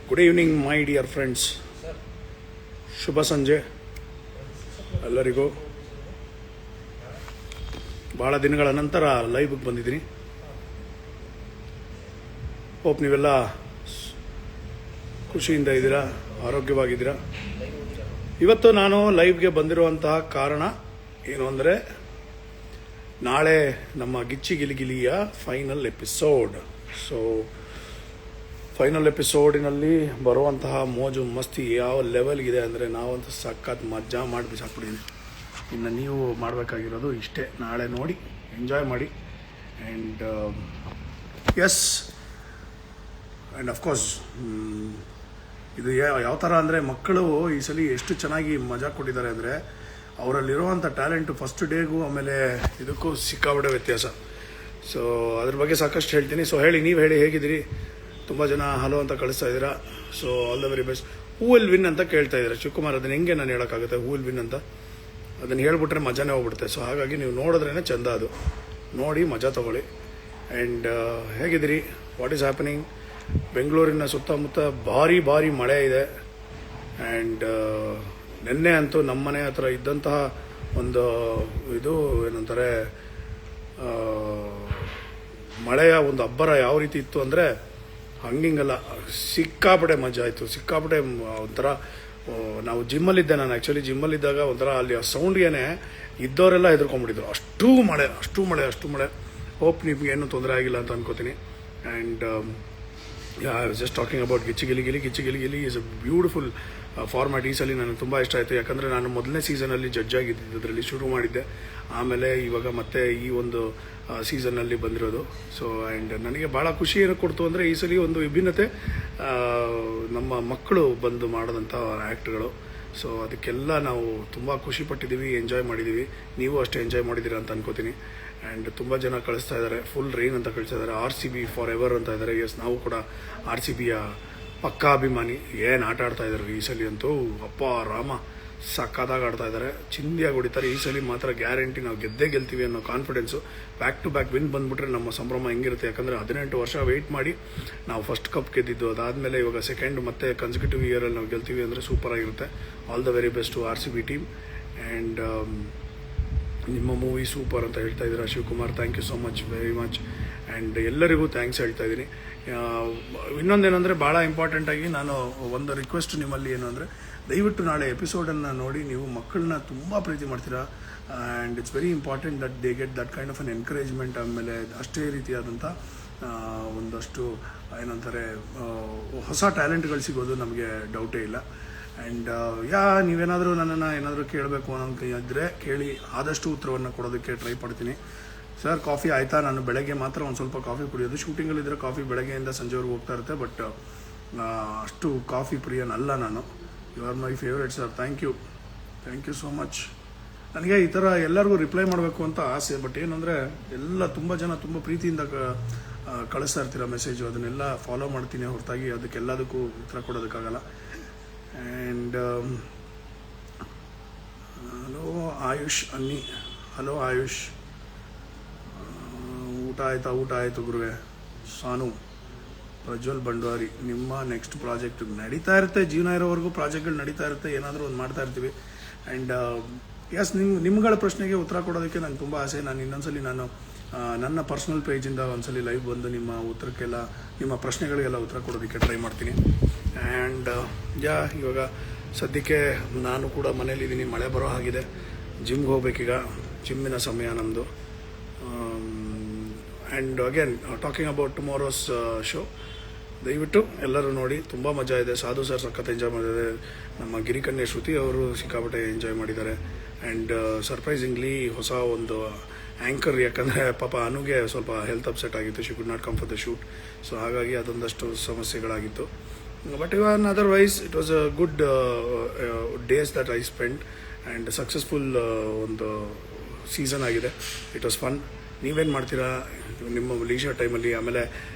Good evening my dear friends. ಶುಭ ಸಂಜೆ ಎಲ್ಲರಿಗೂ. ಭಾಳ ದಿನಗಳ ನಂತರ ಲೈವ್ಗೆ ಬಂದಿದ್ದೀನಿ. ಹೋಪ್ ನೀವೆಲ್ಲ ಖುಷಿಯಿಂದ ಇದ್ದೀರಾ, ಆರೋಗ್ಯವಾಗಿದ್ದೀರಾ. ಇವತ್ತು ನಾನು ಲೈವ್ಗೆ ಬಂದಿರುವಂತಹ ಕಾರಣ ಏನು ಅಂದರೆ, ನಾಳೆ ನಮ್ಮ ಗಿಚ್ಚಿ ಗಿಲಿಗಿಲಿಯ ಫೈನಲ್ ಎಪಿಸೋಡ್. ಸೊ ಫೈನಲ್ ಎಪಿಸೋಡಿನಲ್ಲಿ ಬರುವಂತಹ ಮೋಜು ಮಸ್ತಿ ಯಾವ ಲೆವೆಲ್ಗಿದೆ ಅಂದರೆ, ನಾವಂತೂ ಸಖತ್ ಮಜಾ ಮಾಡಿ ಬಿಸಾಕ್ಬಿಟ್ಟಿದ್ದೀನಿ. ಇನ್ನು ನೀವು ಮಾಡಬೇಕಾಗಿರೋದು ಇಷ್ಟೇ, ನಾಳೆ ನೋಡಿ ಎಂಜಾಯ್ ಮಾಡಿ. ಆ್ಯಂಡ್ ಎಸ್, ಆ್ಯಂಡ್ ಅಫ್ಕೋರ್ಸ್ ಇದು ಯಾವ ಥರ ಅಂದರೆ, ಮಕ್ಕಳು ಈ ಸಲ ಎಷ್ಟು ಚೆನ್ನಾಗಿ ಮಜಾ ಕೊಟ್ಟಿದ್ದಾರೆ ಅಂದರೆ, ಅವರಲ್ಲಿರುವಂಥ ಟ್ಯಾಲೆಂಟು ಫಸ್ಟ್ ಡೇಗೂ ಆಮೇಲೆ ಇದಕ್ಕೂ ಸಿಕ್ಕಾಬಿಡೋ ವ್ಯತ್ಯಾಸ. ಸೊ ಅದ್ರ ಬಗ್ಗೆ ಸಾಕಷ್ಟು ಹೇಳ್ತೀನಿ. ಸೊ ನೀವು ಹೇಳಿ ಹೇಗಿದ್ದೀರಿ? ತುಂಬ ಜನ ಹಲೋ ಅಂತ ಕಳಿಸ್ತಾ ಇದ್ದೀರಾ. So all the very best. Who will win ಅಂತ ಕೇಳ್ತಾ ಇದ್ದಾರೆ ಶಿವಕುಮಾರ್. ಅದನ್ನು ಹೆಂಗೆ ನಾನು ಹೇಳೋಕ್ಕಾಗುತ್ತೆ? ಹೂ ವಿಲ್ ವಿನ್ ಅಂತ ಅದನ್ನು ಹೇಳ್ಬಿಟ್ರೆ ಮಜಾನೇ ಹೋಗ್ಬಿಡುತ್ತೆ. ಸೊ ಹಾಗಾಗಿ ನೀವು ನೋಡಿದ್ರೇ ಚೆಂದ, ಅದು ನೋಡಿ ಮಜಾ ತಗೊಳ್ಳಿ. ಆ್ಯಂಡ್ ಹೇಗಿದ್ದೀರಿ? What is happening? ಬೆಂಗಳೂರಿನ ಸುತ್ತಮುತ್ತ ಭಾರಿ ಮಳೆ ಇದೆ. ಆ್ಯಂಡ್ ನಿನ್ನೆ ಅಂತೂ ನಮ್ಮ ಮನೆ ಹತ್ರ ಇದ್ದಂತಹ ಒಂದು ಇದು ಏನಂತಾರೆ, ಮಳೆಯ ಒಂದು ಅಬ್ಬರ ಯಾವ ರೀತಿ ಇತ್ತು ಅಂದರೆ, ಹಂಗಿಂಗಲ್ಲ, ಸಿಕ್ಕಾಪಟ್ಟೆ ಮಜಾ ಆಯಿತು. ಸಿಕ್ಕಾಪಟ್ಟೆ ಒಂಥರ, ನಾವು ಜಿಮ್ಮಲ್ಲಿದ್ದೆ, ನಾನು ಆ್ಯಕ್ಚುಲಿ ಜಿಮ್ಮಲ್ಲಿದ್ದಾಗ ಒಂಥರ ಅಲ್ಲಿ ಆ ಸೌಂಡ್ಗೇನೆ ಇದ್ದವರೆಲ್ಲ ಹೆದರ್ಕೊಂಡ್ಬಿಟ್ಟಿದ್ರು. ಅಷ್ಟು ಮಳೆ. ಹೋಪ್ ನಿಮ್ಗೆ ಏನೂ ತೊಂದರೆ ಆಗಿಲ್ಲ ಅಂತ ಅನ್ಕೋತೀನಿ. And I was just talking about Gichchi Giligili is a beautiful format. ಈ ಸಲ ನನಗೆ ತುಂಬ ಇಷ್ಟ ಆಯಿತು. ಯಾಕಂದರೆ ನಾನು ಮೊದಲನೇ ಸೀಸನಲ್ಲಿ ಜಡ್ಜ್ ಆಗಿದ್ದು, ಅದರಲ್ಲಿ ಶುರು ಮಾಡಿದ್ದೆ. ಆಮೇಲೆ ಇವಾಗ ಮತ್ತೆ ಈ ಒಂದು ಸೀಸನ್ನಲ್ಲಿ ಬಂದಿರೋದು. ಸೊ ಆ್ಯಂಡ್ ನನಗೆ ಭಾಳ ಖುಷಿ ಏನು ಕೊಡ್ತು ಅಂದರೆ, ಈ ಸಲ ಒಂದು ವಿಭಿನ್ನತೆ, ನಮ್ಮ ಮಕ್ಕಳು ಬಂದು ಮಾಡೋದಂಥ ಆ್ಯಕ್ಟ್ಗಳು. ಸೊ ಅದಕ್ಕೆಲ್ಲ ನಾವು ತುಂಬ ಖುಷಿ ಪಟ್ಟಿದ್ದೀವಿ, ಎಂಜಾಯ್ ಮಾಡಿದ್ದೀವಿ. ನೀವು ಅಷ್ಟೇ ಎಂಜಾಯ್ ಮಾಡಿದ್ದೀರಾ ಅಂತ ಅನ್ಕೋತೀನಿ. ಆ್ಯಂಡ್ ತುಂಬ ಜನ ಕಳಿಸ್ತಾ ಇದ್ದಾರೆ, ಫುಲ್ ರೈನ್ ಅಂತ ಕಳಿಸ್ತಾ ಇದ್ದಾರೆ. RCB ಫಾರ್ ಎವರ್ ಅಂತ ಇದ್ದಾರೆ. ಎಸ್, ನಾವು ಕೂಡ RCBಯ ಪಕ್ಕಾ ಅಭಿಮಾನಿ. ಏನು ಆಟ ಆಡ್ತಾ ಇದ್ದಾರೆ ಈ ಸಲ ಅಂತೂ, ಅಪ್ಪ ರಾಮ, ಸಕ್ಕತ್ತಾಗಿ ಆಡ್ತಾ ಇದ್ದಾರೆ, ಚಿಂದಿಯಾಗಿ ಹೊಡಿತಾರೆ. ಈ ಸಲ ಮಾತ್ರ ಗ್ಯಾರಂಟಿ ನಾವು ಗೆಲ್ತೀವಿ ಅನ್ನೋ confidence. Back to back win ಬಂದುಬಿಟ್ರೆ ನಮ್ಮ ಸಂಭ್ರಮ ಹೆಂಗಿರುತ್ತೆ. ಯಾಕಂದರೆ 18 ವರ್ಷ ವೆಯ್ಟ್ ಮಾಡಿ ನಾವು ಫಸ್ಟ್ ಕಪ್ ಗೆದ್ದಿದ್ದು. ಅದಾದಮೇಲೆ ಇವಾಗ ಸೆಕೆಂಡ್ ಮತ್ತೆ ಕನ್ಸಿಕ್ಯೂಟಿವ್ ಇಯರಲ್ಲಿ ನಾವು ಗೆಲ್ತೀವಿ ಅಂದರೆ ಸೂಪರಾಗಿರುತ್ತೆ. All the very best to RCB team. And ನಿಮ್ಮ ಮೂವಿ ಸೂಪರ್ ಅಂತ ಹೇಳ್ತಾ ಇದ್ದೀರಾ Shivakumar. Thank you so much, very much. And ಎಲ್ಲರಿಗೂ ಥ್ಯಾಂಕ್ಸ್ ಹೇಳ್ತಾ ಇದ್ದೀನಿ. ಇನ್ನೊಂದೇನೆಂದರೆ, ಭಾಳ ಇಂಪಾರ್ಟೆಂಟಾಗಿ ನಾನು ಒಂದು ರಿಕ್ವೆಸ್ಟ್ ನಿಮ್ಮಲ್ಲಿ ಏನು ಅಂದರೆ, ದಯವಿಟ್ಟು ನಾಳೆ ಎಪಿಸೋಡನ್ನು ನೋಡಿ. ನೀವು ಮಕ್ಕಳನ್ನ ತುಂಬ ಪ್ರೀತಿ ಮಾಡ್ತೀರಾ. And it's very important that they get that kind of an encouragement. ಆಮೇಲೆ ಅಷ್ಟೇ ರೀತಿಯಾದಂಥ ಒಂದಷ್ಟು ಏನಂತಾರೆ, ಹೊಸ ಟ್ಯಾಲೆಂಟ್ಗಳು ಸಿಗೋದು ನಮಗೆ ಡೌಟೇ ಇಲ್ಲ. ಆ್ಯಂಡ್ ನೀವೇನಾದರೂ ನನ್ನನ್ನು ಏನಾದರೂ ಕೇಳಬೇಕು ಅನ್ನೋ ಇದ್ದರೆ ಕೇಳಿ, ಆದಷ್ಟು ಉತ್ತರವನ್ನು ಕೊಡೋದಕ್ಕೆ ಟ್ರೈ ಪಡ್ತೀನಿ. ಸರ್ ಕಾಫಿ ಆಯಿತಾ? ನಾನು ಬೆಳಗ್ಗೆ ಮಾತ್ರ ಒಂದು ಸ್ವಲ್ಪ ಕಾಫಿ ಕುಡಿಯೋದು. ಶೂಟಿಂಗಲ್ಲಿದ್ದರೆ ಕಾಫಿ ಬೆಳಗ್ಗೆಯಿಂದ ಸಂಜೆವರೆಗೂ ಹೋಗ್ತಾ ಇರುತ್ತೆ. ಬಟ್ ಅಷ್ಟು ಕಾಫಿ ಪ್ರಿಯನಲ್ಲ ನಾನು. You are my favourite sir. Thank you so much. ನನಗೆ ಈ ಥರ ಎಲ್ಲರಿಗೂ ರಿಪ್ಲೈ ಮಾಡಬೇಕು ಅಂತ ಆಸೆ. ಬಟ್ ಏನಂದರೆ, ಎಲ್ಲ ತುಂಬ ಜನ ತುಂಬ ಪ್ರೀತಿಯಿಂದ ಕಳಿಸ್ತಾ ಇರ್ತೀರ ಮೆಸೇಜು. ಅದನ್ನೆಲ್ಲ ಫಾಲೋ ಮಾಡ್ತೀನಿ ಹೊರತಾಗಿ ಅದಕ್ಕೆಲ್ಲದಕ್ಕೂ ಉತ್ತರ ಕೊಡೋದಕ್ಕಾಗಲ್ಲ. ಆ್ಯಂಡ್ ಹಲೋ ಆಯುಷ್ ಅನ್ನಿ. ಹಲೋ ಆಯುಷ್, ಊಟ ಆಯಿತು ಗುರುವೆ. ಸಾನು ಪ್ರಜ್ವಲ್ ಬಂಡವಾರಿ, ನಿಮ್ಮ ನೆಕ್ಸ್ಟ್ ಪ್ರಾಜೆಕ್ಟ್ ನಡೀತಾ ಇರುತ್ತೆ. ಜೀವನ ಇರೋವರೆಗೂ ಪ್ರಾಜೆಕ್ಟ್ಗಳು ನಡೀತಾ ಇರುತ್ತೆ, ಏನಾದರೂ ಒಂದು ಮಾಡ್ತಾ ಇರ್ತೀವಿ. ಆ್ಯಂಡ್ ಎಸ್, ನಿಮ್ಗಳ ಪ್ರಶ್ನೆಗೆ ಉತ್ತರ ಕೊಡೋದಕ್ಕೆ ನಂಗೆ ತುಂಬ ಆಸೆ. ನಾನು ಇನ್ನೊಂದ್ಸಲಿ ನನ್ನ ಪರ್ಸ್ನಲ್ ಪೇಜಿಂದ ಒಂದ್ಸಲಿ ಲೈವ್ ಬಂದು ನಿಮ್ಮ ಉತ್ತರಕ್ಕೆಲ್ಲ, ನಿಮ್ಮ ಪ್ರಶ್ನೆಗಳಿಗೆಲ್ಲ ಉತ್ತರ ಕೊಡೋದಕ್ಕೆ ಟ್ರೈ ಮಾಡ್ತೀನಿ. ಆ್ಯಂಡ್ ಇವಾಗ ಸದ್ಯಕ್ಕೆ ನಾನು ಕೂಡ ಮನೇಲಿದ್ದೀನಿ. ಮಳೆ ಬರೋ ಹಾಗಿದೆ. ಜಿಮ್ಗೆ ಹೋಗ್ಬೇಕೀಗ, ಜಿಮ್ಮಿನ ಸಮಯ ನಮ್ಮದು. And again talking about tomorrow's show, ದಯವಿಟ್ಟು ಎಲ್ಲರೂ ನೋಡಿ, ತುಂಬ ಮಜಾ ಇದೆ. ಸಾಧು ಸರ್ ಸಖತ್ ಎಂಜಾಯ್ ಮಾಡಿದ್ದಾರೆ. ನಮ್ಮ ಗಿರಿಕನ್ಯೆ ಶ್ರುತಿ ಅವರು ಸಿಕ್ಕಾಪಟ್ಟೆ ಎಂಜಾಯ್ ಮಾಡಿದ್ದಾರೆ. ಆ್ಯಂಡ್ ಸರ್ಪ್ರೈಸಿಂಗ್ಲಿ ಹೊಸ ಒಂದು ಆ್ಯಂಕರ್, ಯಾಕಂದರೆ ಪಾಪ ಅನುಗೆ ಸ್ವಲ್ಪ ಹೆಲ್ತ್ ಅಪ್ಸೆಟ್ ಆಗಿತ್ತು. She could not come for the shoot. So ಹಾಗಾಗಿ ಅದೊಂದಷ್ಟು ಸಮಸ್ಯೆಗಳಾಗಿತ್ತು. But even otherwise it was a good days that I spend. And successful ಒಂದು ಸೀಸನ್ ಆಗಿದೆ. It was fun. ನೀವೇನು ಮಾಡ್ತೀರಾ ನಿಮ್ಮ ಲೀಜರ್ ಟೈಮಲ್ಲಿ? ಆಮೇಲೆ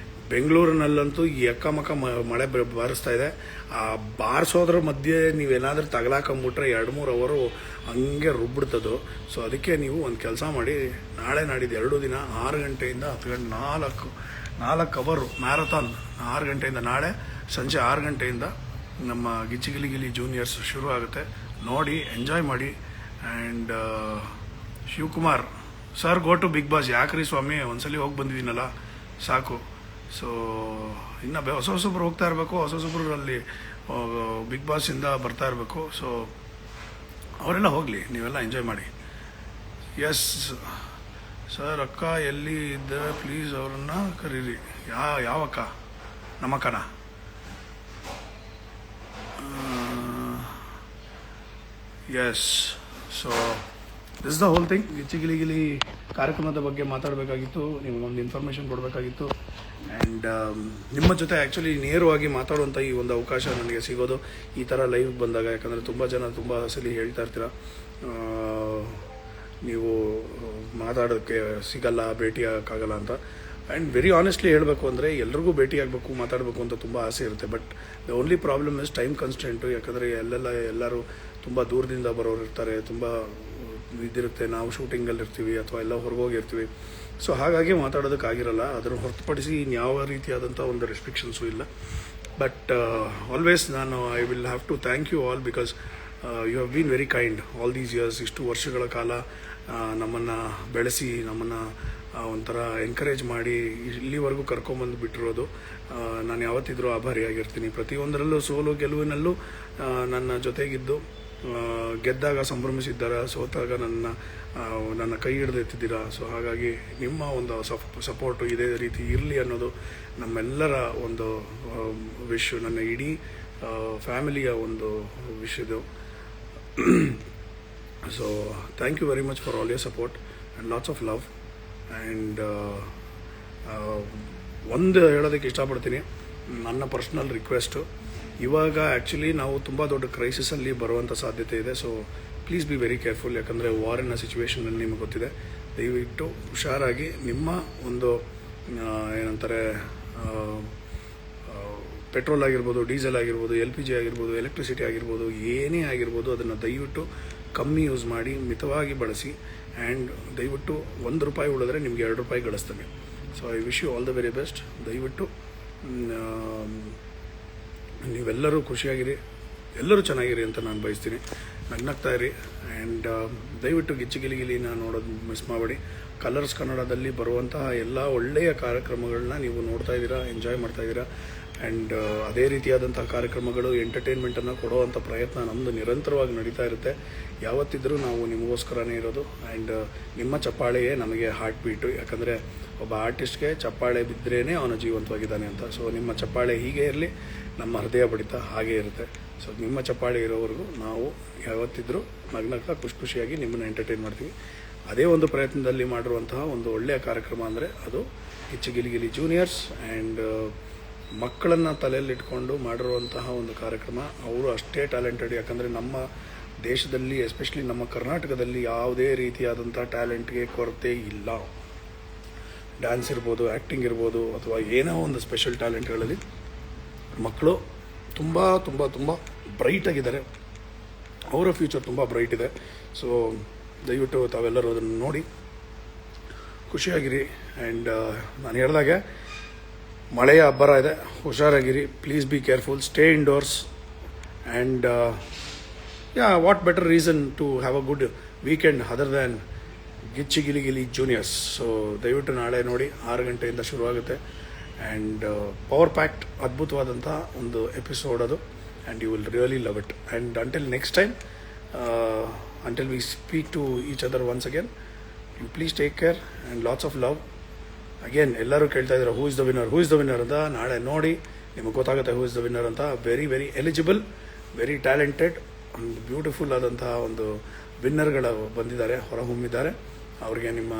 ಬೆಂಗಳೂರಿನಲ್ಲಂತೂ ಎಕ್ಕಮಕ್ಕ ಮಳೆ ಬಾರಿಸ್ತಾ ಇದೆ. ಆ ಬಾರಿಸೋದ್ರ ಮಧ್ಯೆ ನೀವೇನಾದರೂ ತಗಲಾಕೊಂಬಿಟ್ರೆ 2-3 ಅವರು ಹಂಗೆ ರುಬ್ಬಿಡ್ತದೋ. ಸೊ ಅದಕ್ಕೆ ನೀವು ಒಂದು ಕೆಲಸ ಮಾಡಿ, ನಾಳೆ ನಾಡಿದ್ದು 2 ದಿನ 6 ಗಂಟೆಯಿಂದ 10 ಗಂಟೆ 4 4 ಅವರ್ ಮ್ಯಾರಥಾನ್ 6 ಗಂಟೆಯಿಂದ ನಾಳೆ ಸಂಜೆ 6 ಗಂಟೆಯಿಂದ ನಮ್ಮ ಗಿಲಿ ಜೂನಿಯರ್ಸ್ ಶುರು ಆಗುತ್ತೆ. ನೋಡಿ ಎಂಜಾಯ್ ಮಾಡಿ. And Shivakumar sir go to Bigg Boss. ಯಾಕ್ರಿ ಸ್ವಾಮಿ, ಒಂದ್ಸಲಿ ಹೋಗಿ ಬಂದಿದ್ದೀನಲ್ಲ ಸಾಕು. ಸೊ ಇನ್ನು ಹೊಸೊಬ್ಬರು ಹೋಗ್ತಾ ಇರಬೇಕು, ಹೊಸೊಬ್ಬರು ಅಲ್ಲಿ ಬಿಗ್ ಬಾಸಿಂದ ಬರ್ತಾ ಇರಬೇಕು. ಸೊ ಅವರೆಲ್ಲ ಹೋಗಲಿ, ನೀವೆಲ್ಲ ಎಂಜಾಯ್ ಮಾಡಿ. ಎಸ್ ಸರ್, ಅಕ್ಕ ಎಲ್ಲಿ ಇದ್ದಾರೆ ಪ್ಲೀಸ್ ಅವ್ರನ್ನ ಕರೀರಿ. ಯಾವ ಅಕ್ಕ? ನಮ್ಮ ಅಕ್ಕನ? Yes. So this the whole thing. Gili ಕಾರ್ಯಕ್ರಮದ ಬಗ್ಗೆ ಮಾತಾಡಬೇಕಾಗಿತ್ತು, ನಿಮಗೊಂದು ಇನ್ಫಾರ್ಮೇಷನ್ ಕೊಡಬೇಕಾಗಿತ್ತು. ಆ್ಯಂಡ್ ನಿಮ್ಮ ಜೊತೆ ಆ್ಯಕ್ಚುಲಿ ನೇರವಾಗಿ ಮಾತಾಡುವಂಥ ಈ ಒಂದು ಅವಕಾಶ ನನಗೆ ಸಿಗೋದು ಈ ಥರ ಲೈವ್ ಬಂದಾಗ. ಯಾಕಂದರೆ ತುಂಬ ಜನ ತುಂಬ ಸಲ ಹೇಳ್ತಾ ಇರ್ತೀರ ನೀವು ಮಾತಾಡೋಕ್ಕೆ ಸಿಗಲ್ಲ, ಭೇಟಿ ಆಗೋಕ್ಕಾಗಲ್ಲ ಅಂತ. ಆ್ಯಂಡ್ ವೆರಿ ಆನೆಸ್ಟ್ಲಿ ಹೇಳಬೇಕು ಅಂದರೆ ಎಲ್ರಿಗೂ ಭೇಟಿ ಆಗಬೇಕು, ಮಾತಾಡಬೇಕು ಅಂತ ತುಂಬ ಆಸೆ ಇರುತ್ತೆ. But the only problem is time constant. ಯಾಕಂದರೆ ಎಲ್ಲರೂ ತುಂಬ ದೂರದಿಂದ ಬರೋರು ಇರ್ತಾರೆ, ತುಂಬ ಇದಿರುತ್ತೆ. ನಾವು ಶೂಟಿಂಗಲ್ಲಿ ಇರ್ತೀವಿ ಅಥವಾ ಎಲ್ಲ ಹೊರಗೋಗಿರ್ತೀವಿ. ಸೊ ಹಾಗಾಗಿ ಮಾತಾಡೋದಕ್ಕಾಗಿರಲ್ಲ. ಅದನ್ನು ಹೊರತುಪಡಿಸಿ ಇನ್ಯಾವ ರೀತಿಯಾದಂಥ ಒಂದು ರೆಸ್ಟ್ರಿಕ್ಷನ್ಸು ಇಲ್ಲ. ಬಟ್ ಆಲ್ವೇಸ್ ನಾನು I will have to thank you all because you have been very kind all these years. ಇಷ್ಟು ವರ್ಷಗಳ ಕಾಲ ನಮ್ಮನ್ನು ಬೆಳೆಸಿ, ನಮ್ಮನ್ನು ಒಂಥರ ಎಂಕರೇಜ್ ಮಾಡಿ ಇಲ್ಲಿವರೆಗೂ ಕರ್ಕೊಂಬಂದು ಬಿಟ್ಟಿರೋದು ನಾನು ಯಾವತ್ತಿದ್ರೂ ಆಭಾರಿಯಾಗಿರ್ತೀನಿ. ಪ್ರತಿಯೊಂದರಲ್ಲೂ ಸೋಲು ಗೆಲುವಿನಲ್ಲೂ ನನ್ನ ಜೊತೆಗಿದ್ದು ಗೆದ್ದಾಗ ಸಂಭ್ರಮಿಸಿದ್ದಾರ, ಸೋತಾಗ ನನ್ನ ಕೈ ಹಿಡಿದು ಎತ್ತಿದ್ದೀರಾ. ಸೊ ಹಾಗಾಗಿ ನಿಮ್ಮ ಒಂದು ಸಪೋರ್ಟು ಇದೇ ರೀತಿ ಇರಲಿ ಅನ್ನೋದು ನಮ್ಮೆಲ್ಲರ ಒಂದು ವಿಶ್, ನನ್ನ ಇಡೀ ಫ್ಯಾಮಿಲಿಯ ಒಂದು ವಿಶ್ ಇದು. So thank you very much for all your support and lots of love. And ಒಂದು ಹೇಳೋದಕ್ಕೆ ಇಷ್ಟಪಡ್ತೀನಿ, ನನ್ನ ಪರ್ಸ್ನಲ್ ರಿಕ್ವೆಸ್ಟು. ಇವಾಗ ಆ್ಯಕ್ಚುಲಿ ನಾವು ತುಂಬ ದೊಡ್ಡ ಕ್ರೈಸಿಸಲ್ಲಿ ಬರುವಂಥ ಸಾಧ್ಯತೆ ಇದೆ. So please be very careful. ಯಾಕಂದರೆ ವಾರಿನ ಸಿಚುವೇಷನಲ್ಲಿ ನಿಮಗೆ ಗೊತ್ತಿದೆ. ದಯವಿಟ್ಟು ಹುಷಾರಾಗಿ ನಿಮ್ಮ ಒಂದು ಏನಂತಾರೆ ಪೆಟ್ರೋಲ್ ಆಗಿರ್ಬೋದು, ಡೀಸೆಲ್ ಆಗಿರ್ಬೋದು, LPG ಆಗಿರ್ಬೋದು, ಎಲೆಕ್ಟ್ರಿಸಿಟಿ ಆಗಿರ್ಬೋದು, ಏನೇ ಆಗಿರ್ಬೋದು ಅದನ್ನು ದಯವಿಟ್ಟು ಕಮ್ಮಿ ಯೂಸ್ ಮಾಡಿ, ಮಿತವಾಗಿ ಬಳಸಿ. ಆ್ಯಂಡ್ ದಯವಿಟ್ಟು ₹1 ಉಳಿದ್ರೆ ನಿಮಗೆ ₹2 ಗಳಿಸ್ತಾನೆ. So I wish you all the very best. ದಯವಿಟ್ಟು ನೀವೆಲ್ಲರೂ ಖುಷಿಯಾಗಿರಿ, ಎಲ್ಲರೂ ಚೆನ್ನಾಗಿರಿ ಅಂತ ನಾನು ಬಯಸ್ತೀನಿ. ನಗ್ನಗ್ತಾ ಇರಿ. ಆ್ಯಂಡ್ ದಯವಿಟ್ಟು ಗಿಲಿಗಿಲಿನ ನೋಡೋದು ಮಿಸ್ ಮಾಡಬೇಡಿ. ಕಲರ್ಸ್ ಕನ್ನಡದಲ್ಲಿ ಬರುವಂತಹ ಎಲ್ಲ ಒಳ್ಳೆಯ ಕಾರ್ಯಕ್ರಮಗಳನ್ನ ನೀವು ನೋಡ್ತಾ ಇದ್ದೀರಾ, ಎಂಜಾಯ್ ಮಾಡ್ತಾ ಇದ್ದೀರಾ. ಆ್ಯಂಡ್ ಅದೇ ರೀತಿಯಾದಂಥ ಕಾರ್ಯಕ್ರಮಗಳು, ಎಂಟರ್ಟೈನ್ಮೆಂಟನ್ನು ಕೊಡುವಂಥ ಪ್ರಯತ್ನ ನಮ್ಮದು ನಿರಂತರವಾಗಿ ನಡೀತಾ ಇರುತ್ತೆ. ಯಾವತ್ತಿದ್ರೂ ನಾವು ನಿಮಗೋಸ್ಕರನೇ ಇರೋದು. ಆ್ಯಂಡ್ ನಿಮ್ಮ ಚಪ್ಪಾಳೆಯೇ ನಮಗೆ ಹಾರ್ಟ್ ಬೀಟು. ಯಾಕಂದರೆ ಒಬ್ಬ ಆರ್ಟಿಸ್ಟ್ಗೆ ಚಪ್ಪಾಳೆ ಬಿದ್ದರೇ ಅವನು ಜೀವಂತವಾಗಿದ್ದಾನೆ ಅಂತ. ಸೊ ನಿಮ್ಮ ಚಪ್ಪಾಳೆ ಹೀಗೆ ಇರಲಿ, ನಮ್ಮ ಹೃದಯ ಬಡಿತ ಹಾಗೇ ಇರುತ್ತೆ. ಸೊ ನಿಮ್ಮ ಚಪ್ಪಾಳೆ ಇರೋವರೆಗೂ ನಾವು ಯಾವತ್ತಿದ್ರೂ ನಗ್ನಗ್ತಾ ಖುಷಿಯಾಗಿ ನಿಮ್ಮನ್ನು ಎಂಟರ್ಟೈನ್ ಮಾಡ್ತೀವಿ. ಅದೇ ಒಂದು ಪ್ರಯತ್ನದಲ್ಲಿ ಮಾಡಿರುವಂತಹ ಒಂದು ಒಳ್ಳೆಯ ಕಾರ್ಯಕ್ರಮ ಅಂದರೆ ಅದು ಗಿಲಿ ಜೂನಿಯರ್ಸ್. ಆ್ಯಂಡ್ ಮಕ್ಕಳನ್ನು ತಲೆಯಲ್ಲಿಟ್ಕೊಂಡು ಮಾಡಿರುವಂತಹ ಒಂದು ಕಾರ್ಯಕ್ರಮ. ಅವರು ಅಷ್ಟೇ ಟ್ಯಾಲೆಂಟೆಡ್. ಯಾಕಂದರೆ ನಮ್ಮ ದೇಶದಲ್ಲಿ, ಎಸ್ಪೆಷಲಿ ನಮ್ಮ ಕರ್ನಾಟಕದಲ್ಲಿ ಯಾವುದೇ ರೀತಿಯಾದಂಥ ಟ್ಯಾಲೆಂಟ್ಗೆ ಕೊರತೆ ಇಲ್ಲ. ಡ್ಯಾನ್ಸ್ ಇರ್ಬೋದು, ಆ್ಯಕ್ಟಿಂಗ್ ಇರ್ಬೋದು, ಅಥವಾ ಏನೋ ಒಂದು ಸ್ಪೆಷಲ್ ಟ್ಯಾಲೆಂಟ್ಗಳಲ್ಲಿ ಮಕ್ಕಳು ತುಂಬ ತುಂಬ ತುಂಬ ಬ್ರೈಟಾಗಿದ್ದಾರೆ. ಅವರ ಫ್ಯೂಚರ್ ತುಂಬ ಬ್ರೈಟ್ ಇದೆ. ಸೊ ದಯವಿಟ್ಟು ತಾವೆಲ್ಲರೂ ಅದನ್ನು ನೋಡಿ ಖುಷಿಯಾಗಿರಿ. ಆ್ಯಂಡ್ ನಾನು ಹೇಳಿದಾಗೆ ಮಳೆಯ ಅಬ್ಬರ ಇದೆ, ಹುಷಾರಾಗಿರಿ. Please be careful, stay indoors. And what better reason to have a good weekend other than Gili juniors. So ದಯವಿಟ್ಟು ನಾಳೆ ನೋಡಿ, 6 ಗಂಟೆಯಿಂದ ಶುರುವಾಗುತ್ತೆ. ಆ್ಯಂಡ್ ಪವರ್ ಪ್ಯಾಕ್ಡ್ ಅದ್ಭುತವಾದಂಥ ಒಂದು ಎಪಿಸೋಡ್ ಅದು. And you will really love it. And until next time, until we speak to each other once again, you please take care and lots of love. Again, ಎಲ್ಲರೂ ಕೇಳ್ತಾ ಇದ್ದಾರೆ who is the winner ಅಂತ. ನಾಳೆ ನೋಡಿ ನಿಮಗೆ ಗೊತ್ತಾಗುತ್ತೆ who is the winner ಅಂತ. Very very eligible, very talented, ಒಂದು ಬ್ಯೂಟಿಫುಲ್ ಆದಂತಹ ಒಂದು ವಿನ್ನರ್ಗಳು ಬಂದಿದ್ದಾರೆ, ಹೊರಹೊಮ್ಮಿದ್ದಾರೆ. ಅವ್ರಿಗೆ ನಿಮ್ಮ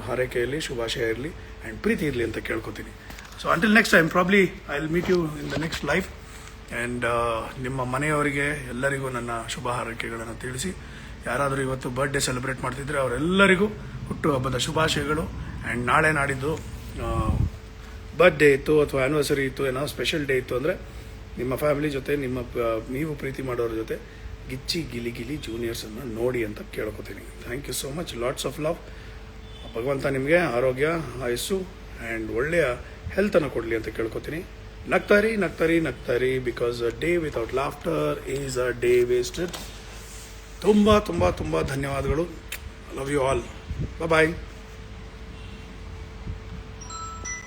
ಹಾರೈಕೆಯಲ್ಲಿ ಶುಭಾಶಯ ಇರಲಿ ಆ್ಯಂಡ್ ಪ್ರೀತಿ ಇರಲಿ ಅಂತ ಕೇಳ್ಕೊತೀನಿ. So until next time, probably I will meet you in the next life. And ನಿಮ್ಮ ಮನೆಯವರಿಗೆ ಎಲ್ಲರಿಗೂ ನನ್ನ ಶುಭ ಹಾರೈಕೆಗಳನ್ನು ತಿಳಿಸಿ. ಯಾರಾದರೂ ಇವತ್ತು ಬರ್ತ್ಡೇ ಸೆಲೆಬ್ರೇಟ್ ಮಾಡ್ತಿದ್ರೆ ಅವರೆಲ್ಲರಿಗೂ ಹುಟ್ಟುಹಬ್ಬದ ಶುಭಾಶಯಗಳು. ಆ್ಯಂಡ್ ನಾಳೆ ನಾಡಿದ್ದು ಬರ್ತ್ಡೇ ಇತ್ತು ಅಥವಾ ಆ್ಯನಿವರ್ಸರಿ ಇತ್ತು, ಏನೋ ಸ್ಪೆಷಲ್ ಡೇ ಇತ್ತು ಅಂದರೆ ನಿಮ್ಮ ಫ್ಯಾಮಿಲಿ ಜೊತೆ, ನೀವು ಪ್ರೀತಿ ಮಾಡೋರ ಜೊತೆ ಗಿಲಿ ಜೂನಿಯರ್ಸನ್ನು ನೋಡಿ ಅಂತ ಕೇಳ್ಕೊತೀನಿ. Thank you so much. Lots of love. ಭಗವಂತ ನಿಮಗೆ ಆರೋಗ್ಯ, ಆಯಸ್ಸು ಆ್ಯಂಡ್ ಒಳ್ಳೆಯ ಹೆಲ್ತನ್ನು ಕೊಡಲಿ ಅಂತ ಕೇಳ್ಕೊತೀನಿ. ನಗ್ತಾರಿ ನಗ್ತಾರಿ ನಗ್ತಾರಿ, because a day without laughter is a day wasted. ತುಂಬ ತುಂಬ ತುಂಬ ಧನ್ಯವಾದಗಳು. Love you all. ಬಾಯ್.